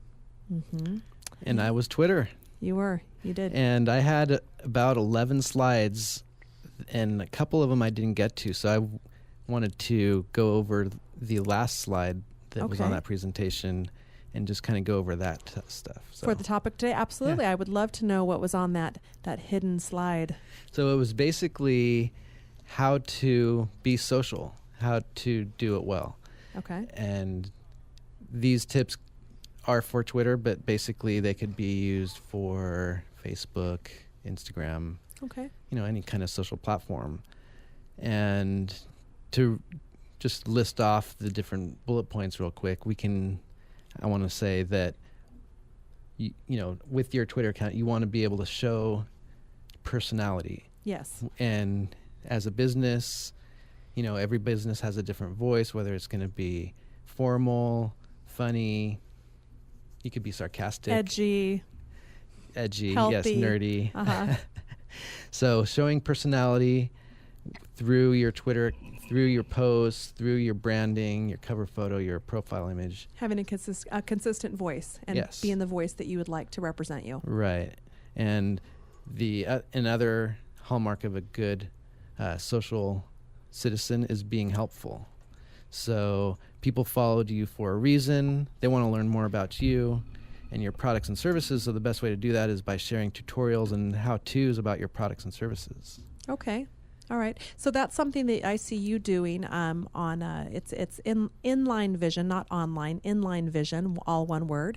Mm-hmm. And I was Twitter. You did. And I had about 11 slides, and a couple of them I didn't get to. So I wanted to go over the last slide that was on that presentation and just kind of go over that stuff. So. For the topic today? Absolutely. Yeah. I would love to know what was on that hidden slide. So it was basically how to be social, how to do it well. Okay. And these tips are for Twitter, but basically they could be used for Facebook, Instagram, any kind of social platform. And to just list off the different bullet points real quick, I want to say that, with your Twitter account, you want to be able to show personality. Yes. And as a business, every business has a different voice, whether it's going to be formal, funny, you could be sarcastic. Edgy, healthy. Yes, nerdy. Uh-huh. So showing personality through your Twitter, through your posts, through your branding, your cover photo, your profile image. Having a consistent voice and being the voice that you would like to represent you. Right. And another hallmark of a good social citizen is being helpful. So people followed you for a reason. They want to learn more about you and your products and services. So the best way to do that is by sharing tutorials and how-tos about your products and services. Okay. All right. So that's something that I see you doing it's in Inline Vision, not online, Inline Vision, all one word.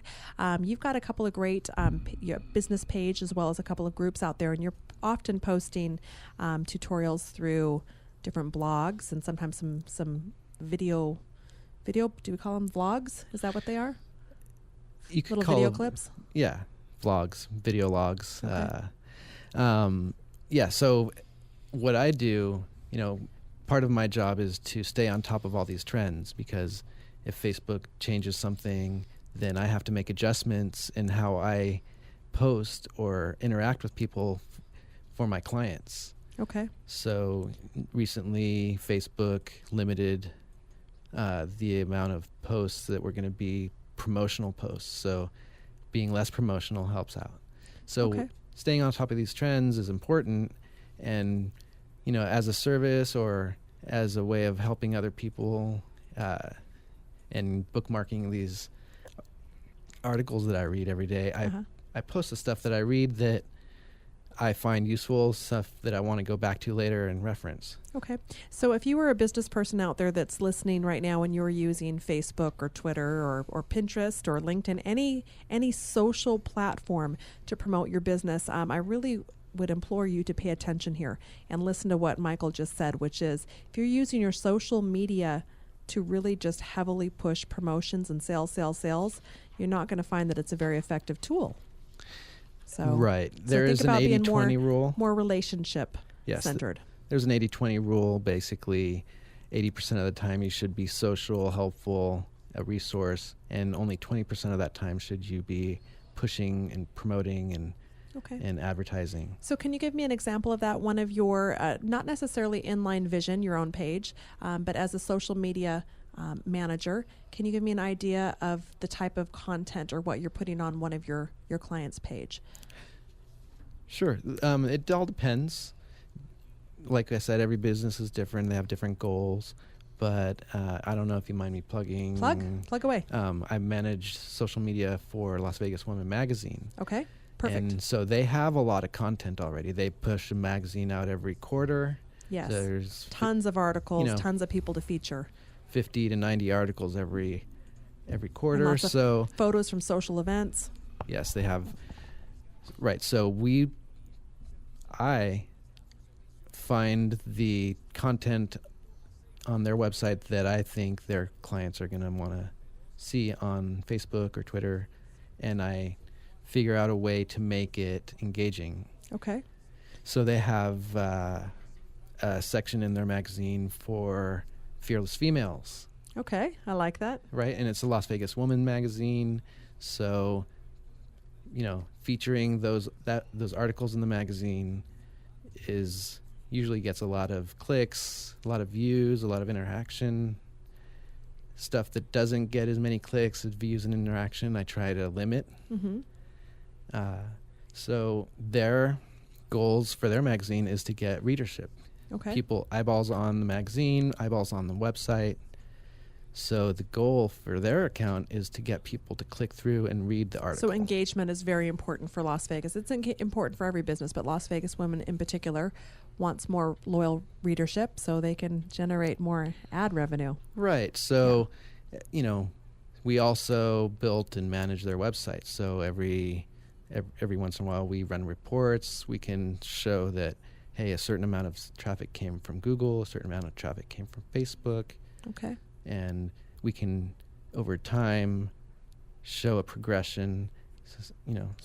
You've got a couple of great your business page as well as a couple of groups out there, and you're often posting tutorials through different blogs and sometimes some video, do we call them vlogs? Is that what they are? You could little call video them, clips? Yeah, vlogs, video logs. Okay. So what I do, part of my job is to stay on top of all these trends, because if Facebook changes something, then I have to make adjustments in how I post or interact with people for my clients. Okay. So recently, Facebook limited the amount of posts that were going to be promotional posts. So being less promotional helps out. So staying on top of these trends is important. And, as a service or as a way of helping other people and bookmarking these articles that I read every day, I post the stuff that I read that I find useful, stuff that I want to go back to later and reference. Okay. So if you were a business person out there that's listening right now and you're using Facebook or Twitter or Pinterest or LinkedIn, any social platform to promote your business, I really would implore you to pay attention here and listen to what Michael just said, which is if you're using your social media to really just heavily push promotions and sales, you're not going to find that it's a very effective tool. So right. There think is an about being 80-20 rule. More relationship centered. There's an 80-20 rule. Basically, 80% of the time you should be social, helpful, a resource, and only 20% of that time should you be pushing and promoting and advertising. So can you give me an example of that? One of your, not necessarily inline vision, your own page, but as a social media manager, can you give me an idea of the type of content or what you're putting on one of your client's page? Sure. It all depends. Like I said, every business is different. They have different goals. But I don't know if you mind me plugging. Plug away. I manage social media for Las Vegas Women Magazine. Okay, perfect. And so they have a lot of content already. They push a magazine out every quarter. Yes. There's tons of articles, tons of people to feature. 50 to 90 articles every quarter. And lots of photos from social events. Yes, they have. Right. So I find the content on their website that I think their clients are going to want to see on Facebook or Twitter, and I figure out a way to make it engaging. Okay. So they have a section in their magazine for fearless females. Okay, I like that. Right, and it's a Las Vegas Woman magazine, so featuring those articles in the magazine usually gets a lot of clicks, a lot of views, a lot of interaction. Stuff that doesn't get as many clicks as views and interaction, I try to limit. Mm-hmm. So their goals for their magazine is to get readership. Okay. People, eyeballs on the magazine, eyeballs on the website. So the goal for their account is to get people to click through and read the article. So engagement is very important for Las Vegas. It's important for every business, but Las Vegas Women in particular wants more loyal readership so they can generate more ad revenue. Right. So, we also built and manage their website. So every once in a while we run reports. We can show that, hey, a certain amount of traffic came from Google, a certain amount of traffic came from Facebook. Okay. And we can, over time, show a progression.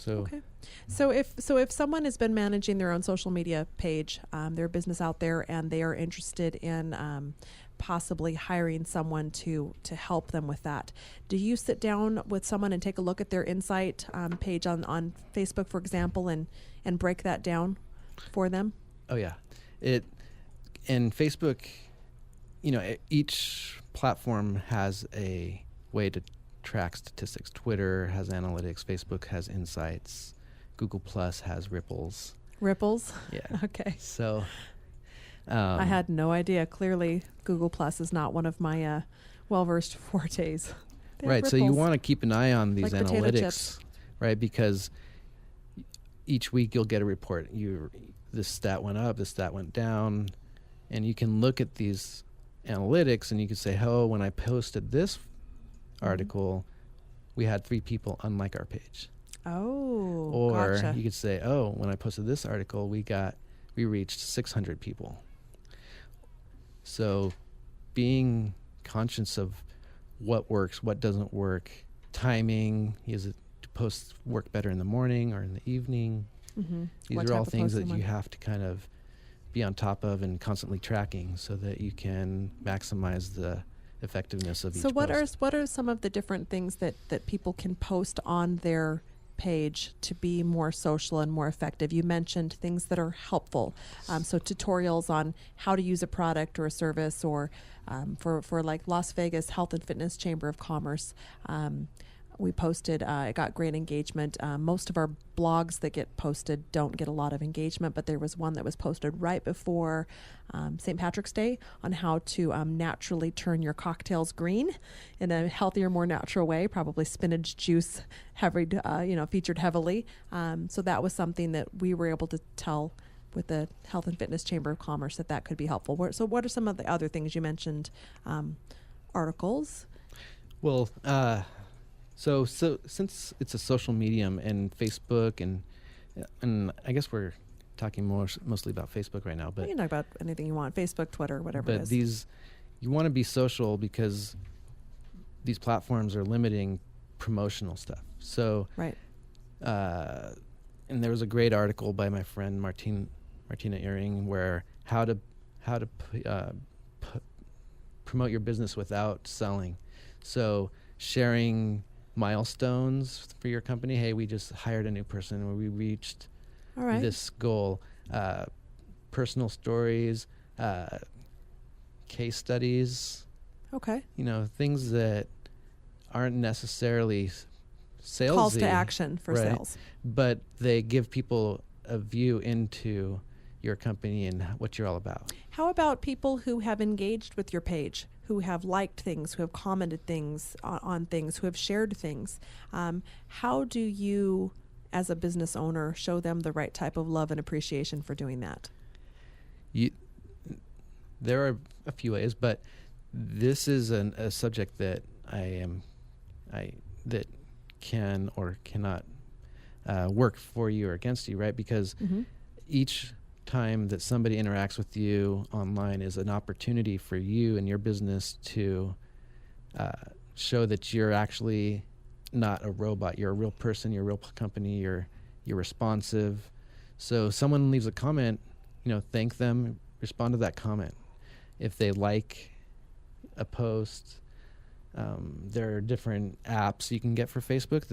Okay. So if someone has been managing their own social media page, their business out there, and they are interested in possibly hiring someone to help them with that, do you sit down with someone and take a look at their Insight page on Facebook, for example, and break that down for them? Oh yeah, and Facebook, each platform has a way to track statistics. Twitter has analytics, Facebook has insights, Google Plus has ripples. Ripples? Yeah. Okay. So I had no idea. Clearly, Google Plus is not one of my well-versed fortes. Right. So you want to keep an eye on these like analytics, right? Because each week you'll get a report. This stat went up, this stat went down, and you can look at these analytics and you can say, oh, when I posted this article, we had 3 people unlike our page. Oh, or gotcha. You could say, oh, when I posted this article, we reached 600 people. So being conscious of what works, what doesn't work, timing, is it to post work better in the morning or in the evening? Mm-hmm. These are all things that you have to kind of be on top of and constantly tracking so that you can maximize the effectiveness of each post. So what are some of the different things that people can post on their page to be more social and more effective? You mentioned things that are helpful. So tutorials on how to use a product or a service, or for like Las Vegas Health and Fitness Chamber of Commerce. we posted, it got great engagement. Most of our blogs that get posted don't get a lot of engagement, but there was one that was posted right before St. Patrick's Day on how to naturally turn your cocktails green in a healthier, more natural way, probably spinach juice featured heavily. So that was something that we were able to tell with the Health and Fitness Chamber of Commerce that could be helpful. So what are some of the other things you mentioned? Articles? Well, so since it's a social medium and Facebook and I guess we're talking mostly about Facebook right now, but you can talk about anything you want, Facebook, Twitter, whatever but it is. You want to be social because these platforms are limiting promotional stuff. So right. And there was a great article by my friend Martina Earring where how to promote your business without selling. So sharing milestones for your company. Hey, we just hired a new person, or we reached this goal. Personal stories, case studies. Okay. Things that aren't necessarily salesy. Calls to action for right? sales. But they give people a view into your company and what you're all about. How about people who have engaged with your page, who have liked things, who have commented things on things, who have shared things? How do you, as a business owner, show them the right type of love and appreciation for doing that? There are a few ways, but this is a subject that that can or cannot work for you or against you, right? Because each time that somebody interacts with you online is an opportunity for you and your business to show that you're actually not a robot. You're a real person. You're a real company. You're responsive. So someone leaves a comment, thank them, respond to that comment. If they like a post, there are different apps you can get for Facebook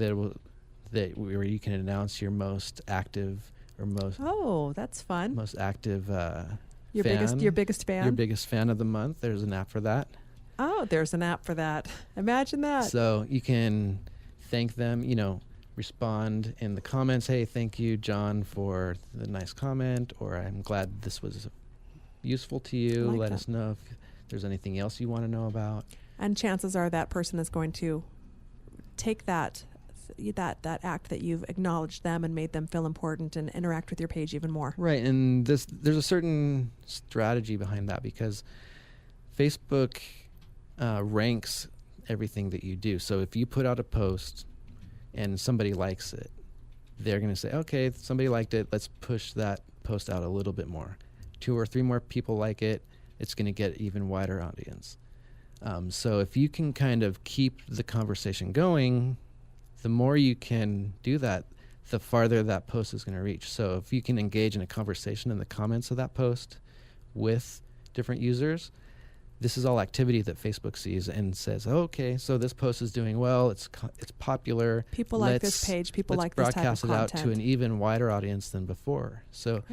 where you can announce your most active or most. Oh, that's fun. Most active your fan. biggest fan. Your biggest fan of the month. There's an app for that. Oh, there's an app for that. Imagine that. So you can thank them, respond in the comments. Hey, thank you, John, for the nice comment, or I'm glad this was useful to you. Let us know if there's anything else you want to know about. And chances are that person is going to take that act that you've acknowledged them and made them feel important and interact with your page even more. Right, and there's a certain strategy behind that because Facebook ranks everything that you do. So if you put out a post and somebody likes it, they're going to say, okay, somebody liked it, let's push that post out a little bit more. 2 or 3 more people like it, it's going to get even wider audience. So if you can kind of keep the conversation going, the more you can do that, the farther that post is going to reach. So if you can engage in a conversation in the comments of that post with different users, this is all activity that Facebook sees and says, oh, okay, so this post is doing well, it's popular. People like this page, people like this type of content. Let's broadcast it out to an even wider audience than before. So,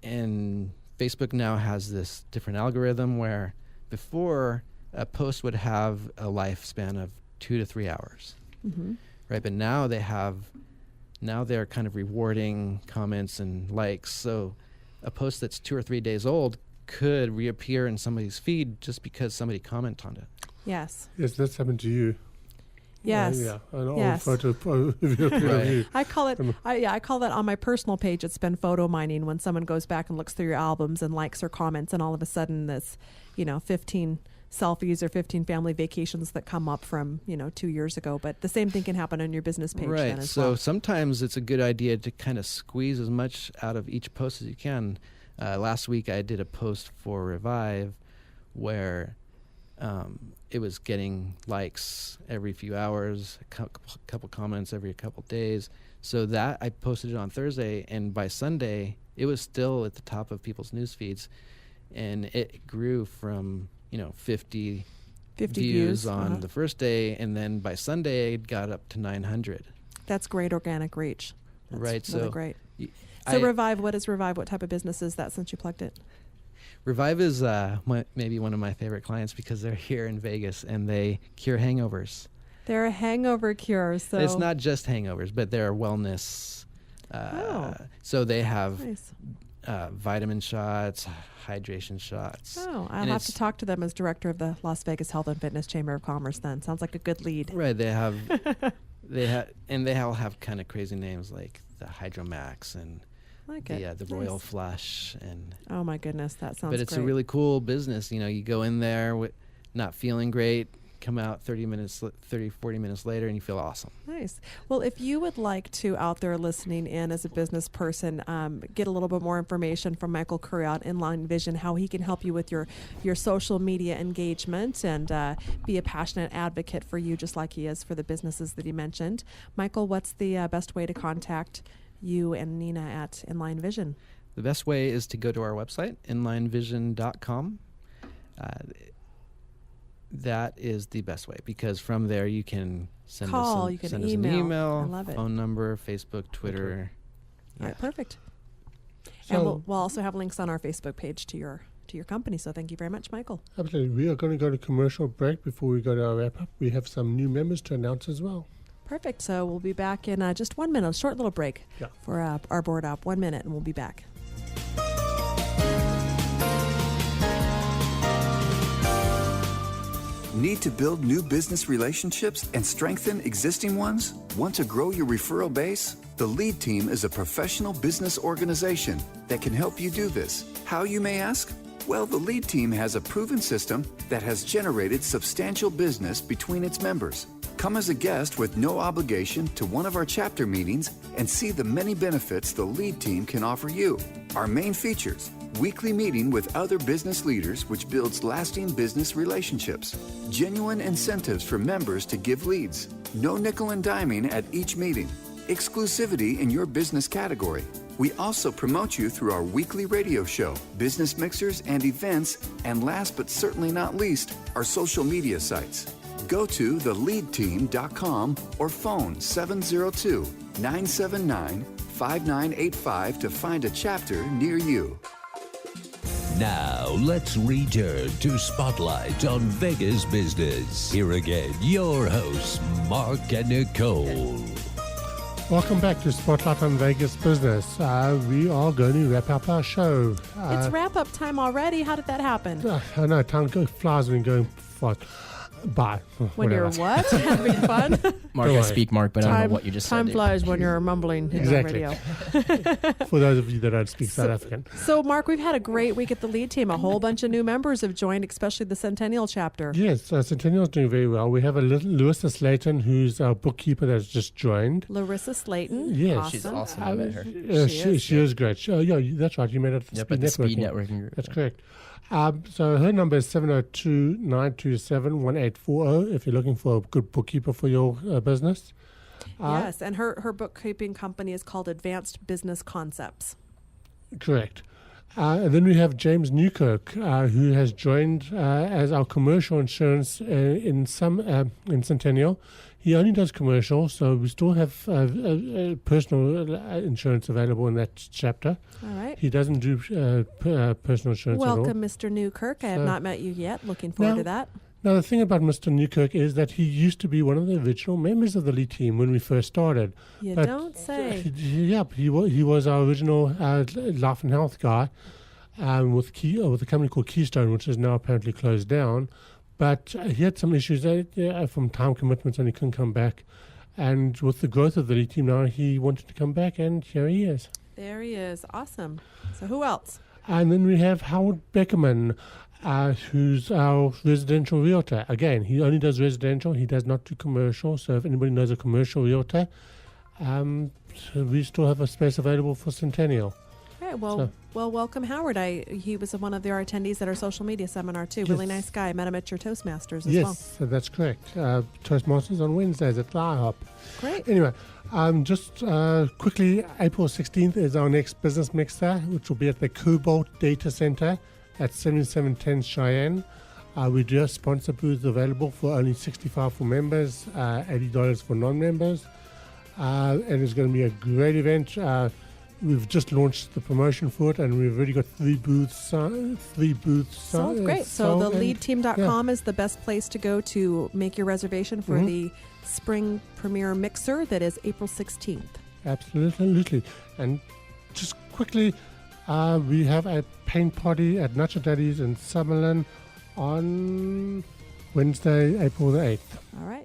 and Facebook now has this different algorithm where before a post would have a lifespan of 2 to 3 hours. Right, but now they're kind of rewarding comments and likes. So a post that's 2 or 3 days old could reappear in somebody's feed just because somebody commented on it. Yes. Yes, that's happened to you. Yes. Yeah. An old photo of you. Right. I call that on my personal page. It's been photo mining when someone goes back and looks through your albums and likes or comments, and all of a sudden this, 15 selfies or 15 family vacations that come up from 2 years ago. But the same thing can happen on your business page. Right. Then as so well. Sometimes it's a good idea to kind of squeeze as much out of each post as you can. Last week I did a post for Revive where it was getting likes every few hours, a couple comments every couple days. So that I posted it on Thursday, and by Sunday it was still at the top of people's news feeds, and it grew from 50 views on the first day, and then by Sunday it got up to 900. That's great organic reach. That's right. Really so great. So Revive, what is Revive? What type of business is that since you plugged it? Revive is maybe one of my favorite clients because they're here in Vegas and they cure hangovers. They're a hangover cure. So It's not just hangovers, but they're wellness. So they have nice. Vitamin shots, hydration shots. Oh, I'll And have to talk to them as director of the Las Vegas Health and Fitness Chamber of Commerce then. Sounds like a good lead. Right, they all have kind of crazy names like the Hydromax and the Royal Flush. And oh my goodness, that sounds but it's great. a really cool business. You know, you go in there not feeling great, come out 40 minutes later, and you feel awesome. Nice. Well, if you would like to, out there listening in as a business person, get a little bit more information from Michael Curry at Inline Vision, how he can help you with your social media engagement and be a passionate advocate for you, just like he is for the businesses that he mentioned. Michael, what's the best way to contact you and Nina at Inline Vision? The best way is to go to our website, inlinevision.com. That is the best way, because from there you can send us an email, I love it. phone number, Facebook, Twitter. All right, perfect. So and we'll also have links on our Facebook page to your company. So thank you very much, Michael. absolutely. We are going to go to commercial break before we go to our wrap-up. We have some new members to announce as well. Perfect. So we'll be back in just 1 minute, a short little break for our board up. 1 minute, and we'll be back. Need to build new business relationships and strengthen existing ones? Want to grow your referral base? The LEAD team is a professional business organization that can help you do this. How, you may ask? Well, the LEAD team has a proven system that has generated substantial business between its members. Come as a guest with no obligation to one of our chapter meetings and see the many benefits the LEAD team can offer you. Our main features: weekly meeting with other business leaders, which builds lasting business relationships. Genuine incentives for members to give leads. No nickel and diming at each meeting. Exclusivity in your business category. We also promote you through our weekly radio show, business mixers and events, and last but certainly not least, our social media sites. Go to theleadteam.com or phone 702-979-5985 to find a chapter near you. Now, let's return to Spotlight on Vegas Business. Here again, your hosts, Mark and Nicole. Welcome back to Spotlight on Vegas Business. We are going to wrap up our show. It's wrap-up time already. How did that happen? I know, time flies when you're going fast. Bye. When Whatever. you're what? Having fun? Mark, I speak Mark, but I don't know what you just said. Time flies when you're mumbling in the radio. For those of you that don't speak South African. So, Mark, we've had a great week at the LEAD team. A whole bunch of new members have joined, especially the Centennial chapter. Yes, Centennial's doing very well. We have a little Larissa Slayton, who's our bookkeeper that's just joined. Larissa Slayton. Yes. Awesome. She's awesome. I met her. She is great. Yeah, that's right. You met her at the Yep, Speed at the Networking. Speed Networking Group. That's correct. So her number is 702-927-1840 if you're looking for a good bookkeeper for your business. Yes, and her bookkeeping company is called Advanced Business Concepts. Correct. And then we have James Newkirk, who has joined as our commercial insurance in Centennial. He only does commercial, so we still have personal insurance available in that chapter. All right. He doesn't do personal insurance at all. Welcome, Mr. Newkirk. I have not met you yet. Looking forward to that. Now, the thing about Mr. Newkirk is that he used to be one of the original members of the LEAD team when we first started. You don't say. He was our original life and health guy with a company called Keystone, which is now apparently closed down. But he had some issues from time commitments and he couldn't come back. And with the growth of the LEAD team now, he wanted to come back, and here he is. There he is. Awesome. So who else? And then we have Howard Beckerman, who's our residential realtor. Again, he only does residential. He does not do commercial. So if anybody knows a commercial realtor, we still have a space available for Centennial. Okay, well, welcome, Howard. He was one of our attendees at our social media seminar, too. Yes. Really nice guy. I met him at your Toastmasters as well. Yes, that's correct. Toastmasters on Wednesdays at IHOP. Great. Anyway, just quickly, April 16th is our next business mixer, which will be at the Cobalt Data Center at 7710 Cheyenne. We do have sponsor booths available for only $65 for members, $80 for non-members. And it's going to be a great event. we've just launched the promotion for it, and we've already got 3 booths. Sold. Great. So the leadteam.com is the best place to go to make your reservation for the spring premiere mixer that is April 16th. Absolutely. And just quickly, we have a paint party at Nacho Daddy's in Summerlin on Wednesday, April the 8th. All right.